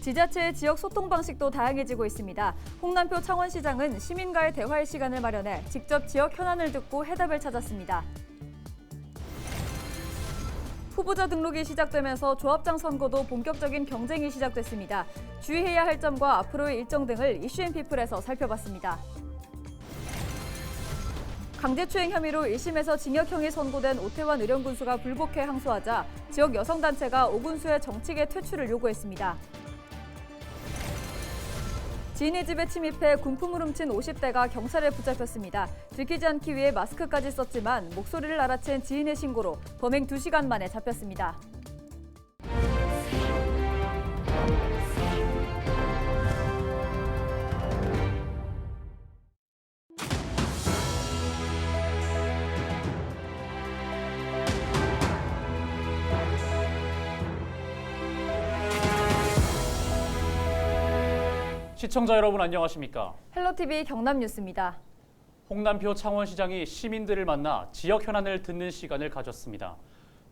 지자체의 지역 소통 방식도 다양해지고 있습니다. 홍남표 창원시장은 시민과의 대화의 시간을 마련해 직접 지역 현안을 듣고 해답을 찾았습니다. 후보자 등록이 시작되면서 조합장 선거도 본격적인 경쟁이 시작됐습니다. 주의해야 할 점과 앞으로의 일정 등을 이슈앤피플에서 살펴봤습니다. 강제추행 혐의로 1심에서 징역형이 선고된 오태환 의령군수가 불복해 항소하자 지역 여성단체가 오 군수의 정치계 퇴출을 요구했습니다. 지인의 집에 침입해 군품을 훔친 50대가 경찰에 붙잡혔습니다. 들키지 않기 위해 마스크까지 썼지만 목소리를 알아챈 지인의 신고로 범행 2시간 만에 잡혔습니다. 시청자 여러분 안녕하십니까? 헬로티비 경남뉴스입니다. 홍남표 창원시장이 시민들을 만나 지역 현안을 듣는 시간을 가졌습니다.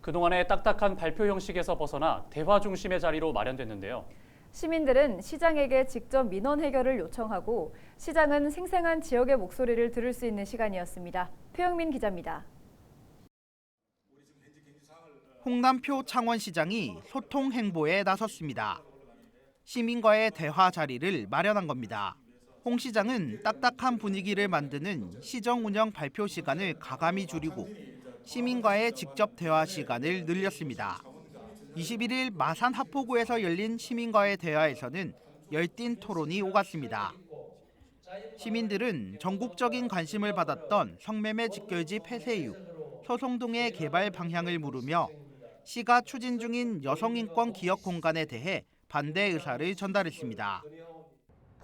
그동안의 딱딱한 발표 형식에서 벗어나 대화 중심의 자리로 마련됐는데요. 시민들은 시장에게 직접 민원 해결을 요청하고 시장은 생생한 지역의 목소리를 들을 수 있는 시간이었습니다. 표영민 기자입니다. 홍남표 창원시장이 소통 행보에 나섰습니다. 시민과의 대화 자리를 마련한 겁니다. 홍 시장은 딱딱한 분위기를 만드는 시정 운영 발표 시간을 가감히 줄이고 시민과의 직접 대화 시간을 늘렸습니다. 21일 마산 하포구에서 열린 시민과의 대화에서는 열띤 토론이 오갔습니다. 시민들은 전국적인 관심을 받았던 성매매 직결지 폐쇄 이후 소송동의 개발 방향을 물으며 시가 추진 중인 여성인권 기업 공간에 대해 반대 의사를 전달했습니다.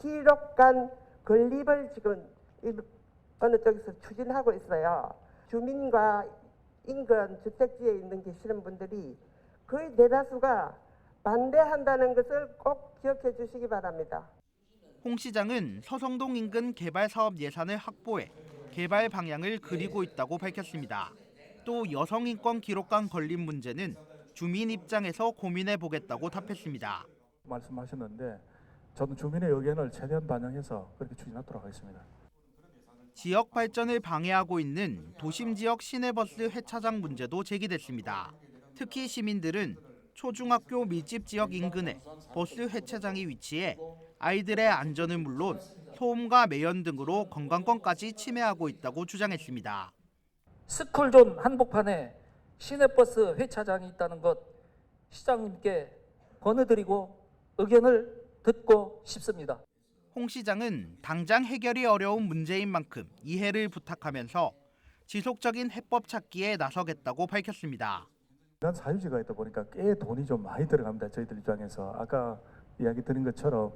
기록관 건립을 지금 어느 쪽에서 추진하고 있어요. 주민과 인근 주택지에 있는 계시는 분들이 거의 대다수가 반대한다는 것을 꼭 기억해 주시기 바랍니다. 홍 시장은 서성동 인근 개발 사업 예산을 확보해 개발 방향을 그리고 있다고 밝혔습니다. 또 여성인권 기록관 건립 문제는 주민 입장에서 고민해 보겠다고 답했습니다. 말씀하셨는데 저는 주민의 의견을 최대한 반영해서 그렇게 추진하도록 하겠습니다. 지역 발전을 방해하고 있는 도심 지역 시내버스 회차장 문제도 제기됐습니다. 특히 시민들은 초중학교 밀집 지역 인근에 버스 회차장이 위치해 아이들의 안전은 물론 소음과 매연 등으로 건강권까지 침해하고 있다고 주장했습니다. 스쿨존 한복판에 시내버스 회차장이 있다는 것 시장님께 권해드리고 의견을 듣고 싶습니다. 홍 시장은 당장 해결이 어려운 문제인 만큼 이해를 부탁하면서 지속적인 해법 찾기에 나서겠다고 밝혔습니다. 사유지가 있다 보니까 꽤 돈이 좀 많이 들어갑니다. 저희들 입장에서 아까 이야기 드린 것처럼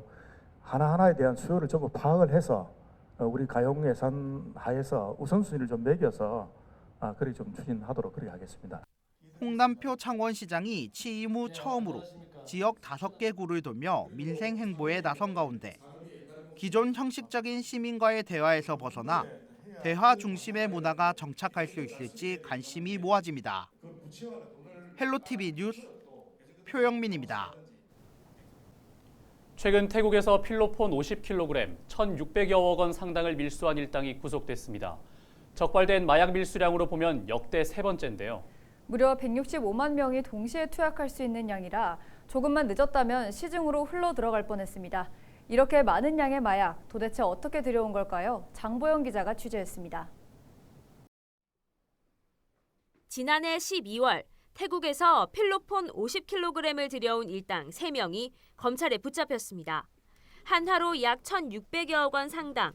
하나하나에 대한 수요를 전부 파악을 해서 우리 가용 예산 하에서 우선순위를 좀 매겨서 그렇게 좀 추진하도록 그렇게 하겠습니다. 홍남표 창원시장이 취임 후 처음으로 지역 5개 구를 돌며 민생 행보에 나선 가운데 기존 형식적인 시민과의 대화에서 벗어나 대화 중심의 문화가 정착할 수 있을지 관심이 모아집니다. 헬로티비 뉴스 표영민입니다. 최근 태국에서 필로폰 50kg, 1,600여억 원 상당을 밀수한 일당이 구속됐습니다. 적발된 마약 밀수량으로 보면 역대 3번째인데요. 무려 165만 명이 동시에 투약할 수 있는 양이라 조금만 늦었다면 시중으로 흘러 들어갈 뻔했습니다. 이렇게 많은 양의 마약 도대체 어떻게 들여온 걸까요? 장보영 기자가 취재했습니다. 지난해 12월 태국에서 필로폰 50kg을 들여온 일당 3명이 검찰에 붙잡혔습니다. 한 하루 약 1,600여억 원 상당,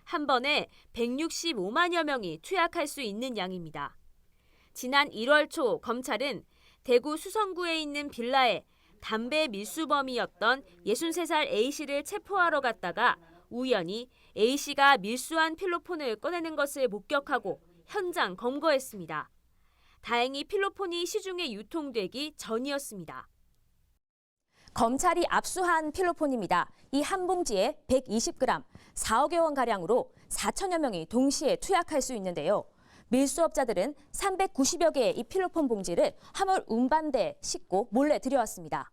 한 번에 165만여 명이 투약할 수 있는 양입니다. 지난 1월 초 검찰은 대구 수성구에 있는 빌라에 담배 밀수범이었던 63살 A씨를 체포하러 갔다가 우연히 A씨가 밀수한 필로폰을 꺼내는 것을 목격하고 현장 검거했습니다. 다행히 필로폰이 시중에 유통되기 전이었습니다. 검찰이 압수한 필로폰입니다. 이 한 봉지에 120g, 4억여 원가량으로 4천여 명이 동시에 투약할 수 있는데요. 밀수업자들은 390여 개의 이 필로폰 봉지를 화물 운반대에 싣고 몰래 들여왔습니다.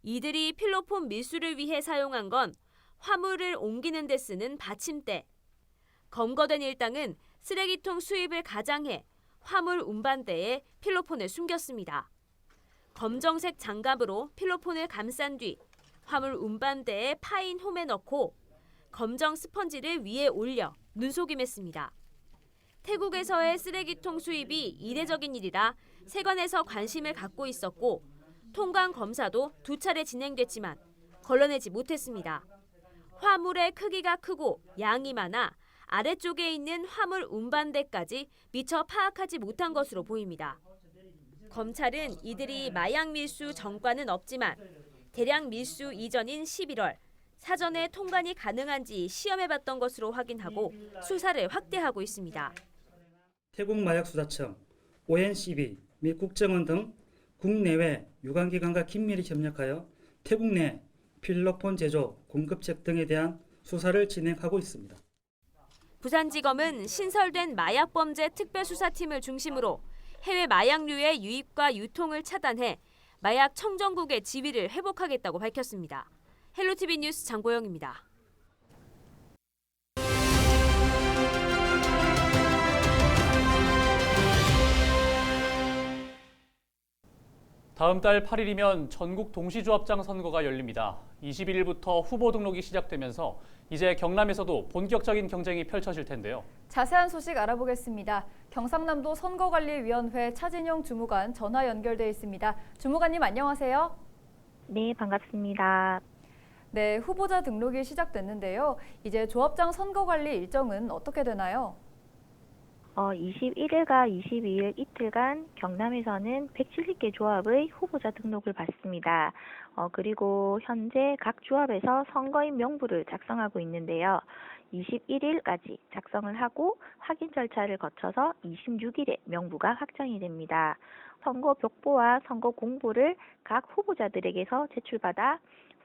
이들이 필로폰 밀수를 위해 사용한 건 화물을 옮기는 데 쓰는 받침대. 검거된 일당은 쓰레기통 수입을 가장해 화물 운반대에 필로폰을 숨겼습니다. 검정색 장갑으로 필로폰을 감싼 뒤 화물 운반대에 파인 홈에 넣고 검정 스펀지를 위에 올려 눈속임했습니다. 태국에서의 쓰레기통 수입이 이례적인 일이라 세관에서 관심을 갖고 있었고 통관 검사도 2차례 진행됐지만 걸러내지 못했습니다. 화물의 크기가 크고 양이 많아 아래쪽에 있는 화물 운반대까지 미처 파악하지 못한 것으로 보입니다. 검찰은 이들이 마약 밀수 전과는 없지만 대량 밀수 이전인 11월 사전에 통관이 가능한지 시험해봤던 것으로 확인하고 수사를 확대하고 있습니다. 태국 마약수사청, ONCB 및 국정원 등 국내외 유관기관과 긴밀히 협력하여 태국 내 필로폰 제조, 공급책 등에 대한 수사를 진행하고 있습니다. 부산지검은 신설된 마약범죄 특별수사팀을 중심으로 해외 마약류의 유입과 유통을 차단해 마약 청정국의 지위를 회복하겠다고 밝혔습니다. 헬로티비 뉴스 장보영입니다. 다음 달 8일이면 전국 동시조합장 선거가 열립니다. 21일부터 후보 등록이 시작되면서 이제 경남에서도 본격적인 경쟁이 펼쳐질 텐데요. 자세한 소식 알아보겠습니다. 경상남도 선거관리위원회 차진용 주무관 전화 연결돼 있습니다. 주무관님 안녕하세요. 네, 반갑습니다. 네, 후보자 등록이 시작됐는데요. 이제 조합장 선거관리 일정은 어떻게 되나요? 21일과 22일 이틀간 경남에서는 170개 조합의 후보자 등록을 받습니다. 그리고 현재 각 조합에서 선거인 명부를 작성하고 있는데요. 21일까지 작성을 하고 확인 절차를 거쳐서 26일에 명부가 확정이 됩니다. 선거 벽보와 선거 공보를 각 후보자들에게서 제출받아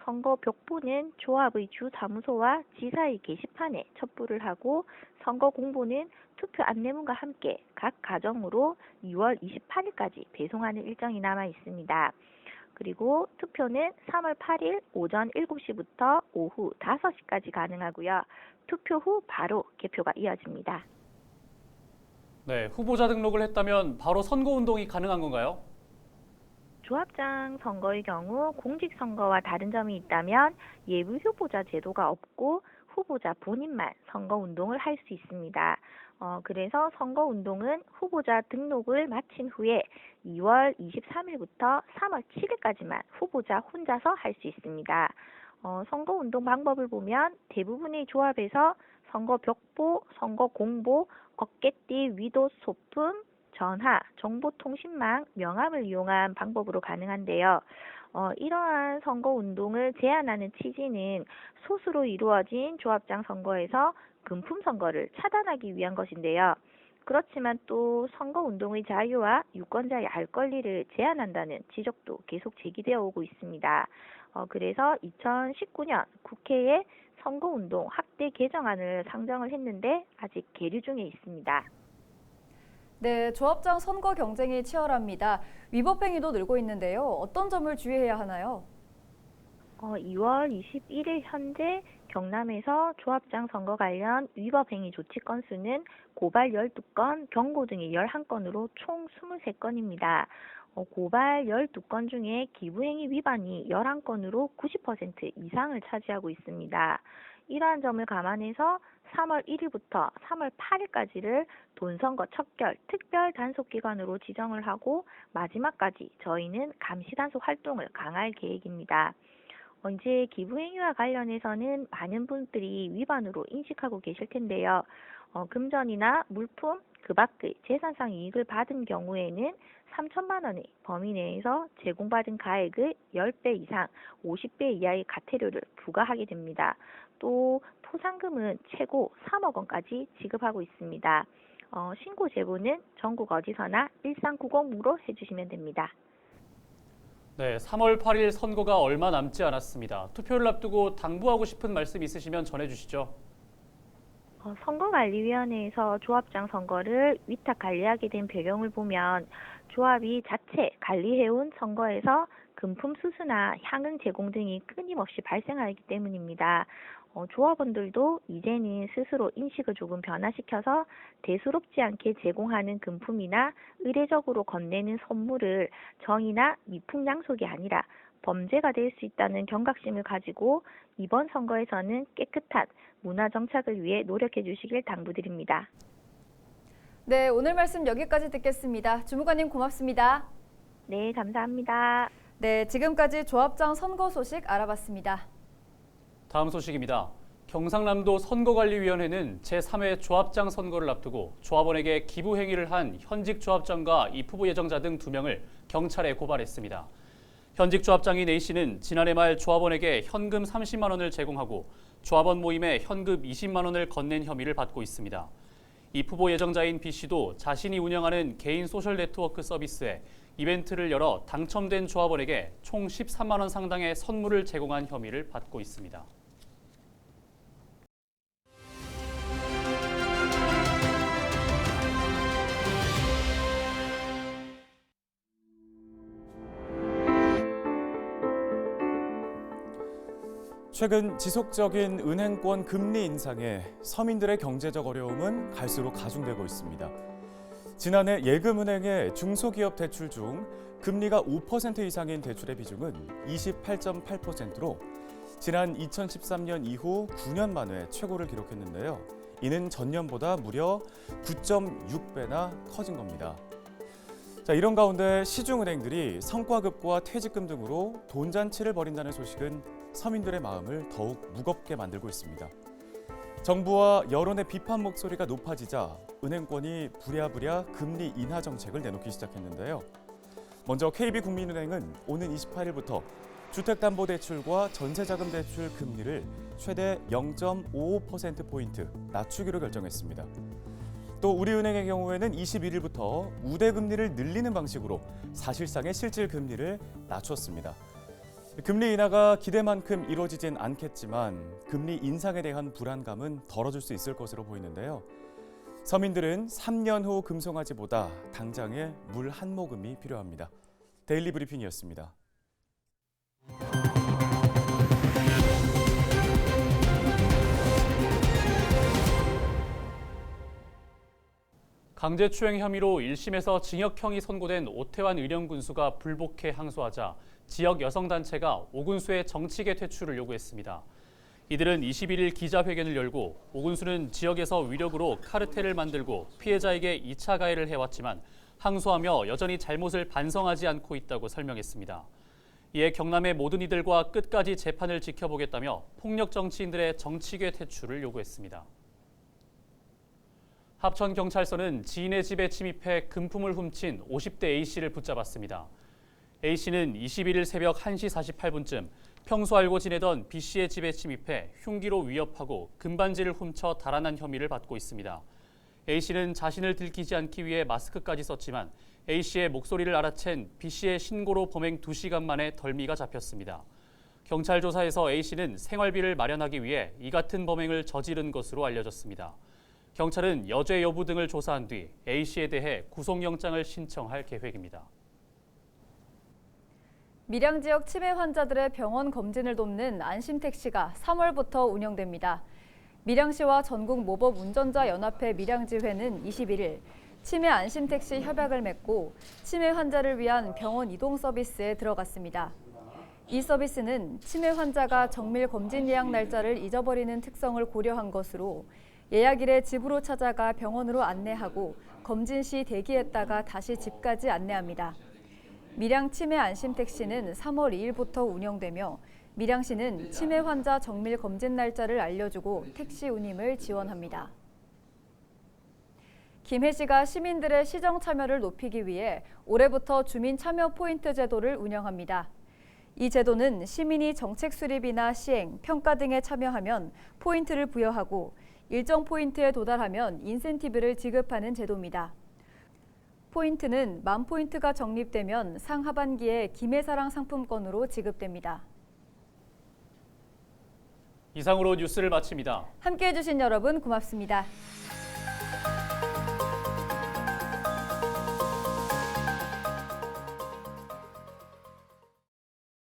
선거 벽보는 조합의 주 사무소와 지사의 게시판에 첩부를 하고 선거 공보는 투표 안내문과 함께 각 가정으로 2월 28일까지 배송하는 일정이 남아 있습니다. 그리고 투표는 3월 8일 오전 7시부터 오후 5시까지 가능하고요. 투표 후 바로 개표가 이어집니다. 네, 후보자 등록을 했다면 바로 선거운동이 가능한 건가요? 조합장 선거의 경우 공직선거와 다른 점이 있다면 예비 후보자 제도가 없고 후보자 본인만 선거운동을 할 수 있습니다. 그래서 선거운동은 후보자 등록을 마친 후에 2월 23일부터 3월 7일까지만 후보자 혼자서 할 수 있습니다. 선거운동 방법을 보면 대부분의 조합에서 선거 벽보, 선거 공보, 어깨띠, 위도 소품, 전화, 정보통신망, 명함을 이용한 방법으로 가능한데요. 이러한 선거운동을 제한하는 취지는 소수로 이루어진 조합장 선거에서 금품 선거를 차단하기 위한 것인데요. 그렇지만 또 선거운동의 자유와 유권자의 알 권리를 제한한다는 지적도 계속 제기되어 오고 있습니다. 그래서 2019년 국회에 선거운동 확대 개정안을 상정을 했는데 아직 계류 중에 있습니다. 네, 조합장 선거 경쟁이 치열합니다. 위법 행위도 늘고 있는데요. 어떤 점을 주의해야 하나요? 2월 21일 현재 경남에서 조합장 선거 관련 위법 행위 조치 건수는 고발 12건, 경고 등이 11건으로 총 23건입니다. 고발 12건 중에 기부행위 위반이 11건으로 90% 이상을 차지하고 있습니다. 이러한 점을 감안해서 3월 1일부터 3월 8일까지를 돈선거 척결 특별 단속기간으로 지정을 하고 마지막까지 저희는 감시 단속 활동을 강화할 계획입니다. 이제 기부행위와 관련해서는 많은 분들이 위반으로 인식하고 계실 텐데요. 금전이나 물품, 그 밖의 재산상 이익을 받은 경우에는 3천만 원의 범위 내에서 제공받은 가액의 10배 이상 50배 이하의 과태료를 부과하게 됩니다. 또 포상금은 최고 3억 원까지 지급하고 있습니다. 신고 제보는 전국 어디서나 1390으로 해주시면 됩니다. 네, 3월 8일 선거가 얼마 남지 않았습니다. 투표를 앞두고 당부하고 싶은 말씀 있으시면 전해주시죠. 선거관리위원회에서 조합장 선거를 위탁 관리하게 된 배경을 보면 조합이 자체 관리해온 선거에서 금품 수수나 향응 제공 등이 끊임없이 발생하기 때문입니다. 조합원들도 이제는 스스로 인식을 조금 변화시켜서 대수롭지 않게 제공하는 금품이나 의례적으로 건네는 선물을 정의나 미풍양속이 아니라 범죄가 될 수 있다는 경각심을 가지고 이번 선거에서는 깨끗한 문화 정착을 위해 노력해 주시길 당부드립니다. 네, 오늘 말씀 여기까지 듣겠습니다. 주무관님 고맙습니다. 네, 감사합니다. 네, 지금까지 조합장 선거 소식 알아봤습니다. 다음 소식입니다. 경상남도 선거관리위원회는 제3회 조합장 선거를 앞두고 조합원에게 기부 행위를 한 현직 조합장과 입 후보 예정자 등 2명을 경찰에 고발했습니다. 현직 조합장인 A씨는 지난해 말 조합원에게 현금 30만 원을 제공하고 조합원 모임에 현금 20만 원을 건넨 혐의를 받고 있습니다. 입 후보 예정자인 B씨도 자신이 운영하는 개인 소셜 네트워크 서비스에 이벤트를 열어 당첨된 조합원에게 총 13만 원 상당의 선물을 제공한 혐의를 받고 있습니다. 최근 지속적인 은행권 금리 인상에 서민들의 경제적 어려움은 갈수록 가중되고 있습니다. 지난해 예금은행의 중소기업 대출 중 금리가 5% 이상인 대출의 비중은 28.8%로 지난 2013년 이후 9년 만에 최고를 기록했는데요. 이는 전년보다 무려 9.6배나 커진 겁니다. 이런 가운데 시중은행들이 성과급과 퇴직금 등으로 돈잔치를 벌인다는 소식은 서민들의 마음을 더욱 무겁게 만들고 있습니다. 정부와 여론의 비판 목소리가 높아지자 은행권이 부랴부랴 금리 인하 정책을 내놓기 시작했는데요. 먼저 KB국민은행은 오는 28일부터 주택담보대출과 전세자금대출 금리를 최대 0.55%포인트 낮추기로 결정했습니다. 또 우리은행의 경우에는 21일부터 우대금리를 늘리는 방식으로 사실상의 실질 금리를 낮췄습니다. 금리 인하가 기대만큼 이루어지진 않겠지만 금리 인상에 대한 불안감은 덜어줄 수 있을 것으로 보이는데요. 서민들은 3년 후 금송아지보다 당장에 물 한 모금이 필요합니다. 데일리 브리핑이었습니다. 강제추행 혐의로 1심에서 징역형이 선고된 오태환 의령군수가 불복해 항소하자 지역 여성단체가 오 군수의 정치계 퇴출을 요구했습니다. 이들은 21일 기자회견을 열고 오 군수는 지역에서 위력으로 카르텔을 만들고 피해자에게 2차 가해를 해왔지만 항소하며 여전히 잘못을 반성하지 않고 있다고 설명했습니다. 이에 경남의 모든 이들과 끝까지 재판을 지켜보겠다며 폭력 정치인들의 정치계 퇴출을 요구했습니다. 합천경찰서는 지인의 집에 침입해 금품을 훔친 50대 A씨를 붙잡았습니다. A씨는 21일 새벽 1시 48분쯤 평소 알고 지내던 B씨의 집에 침입해 흉기로 위협하고 금반지를 훔쳐 달아난 혐의를 받고 있습니다. A씨는 자신을 들키지 않기 위해 마스크까지 썼지만 A씨의 목소리를 알아챈 B씨의 신고로 범행 2시간 만에 덜미가 잡혔습니다. 경찰 조사에서 A씨는 생활비를 마련하기 위해 이 같은 범행을 저지른 것으로 알려졌습니다. 경찰은 여죄 여부 등을 조사한 뒤 A씨에 대해 구속영장을 신청할 계획입니다. 밀양 지역 치매 환자들의 병원 검진을 돕는 안심택시가 3월부터 운영됩니다. 밀양시와 전국 모범 운전자 연합회 밀양지회는 21일 치매 안심택시 협약을 맺고 치매 환자를 위한 병원 이동 서비스에 들어갔습니다. 이 서비스는 치매 환자가 정밀 검진 예약 날짜를 잊어버리는 특성을 고려한 것으로 예약일에 집으로 찾아가 병원으로 안내하고 검진 시 대기했다가 다시 집까지 안내합니다. 밀양 치매 안심택시는 3월 2일부터 운영되며 밀양시는 치매 환자 정밀 검진 날짜를 알려주고 택시 운임을 지원합니다. 김해시가 시민들의 시정 참여를 높이기 위해 올해부터 주민 참여 포인트 제도를 운영합니다. 이 제도는 시민이 정책 수립이나 시행, 평가 등에 참여하면 포인트를 부여하고 일정 포인트에 도달하면 인센티브를 지급하는 제도입니다. 포인트는 10,000포인트가 적립되면 상하반기에 김해사랑 상품권으로 지급됩니다. 이상으로 뉴스를 마칩니다. 함께해 주신 여러분 고맙습니다.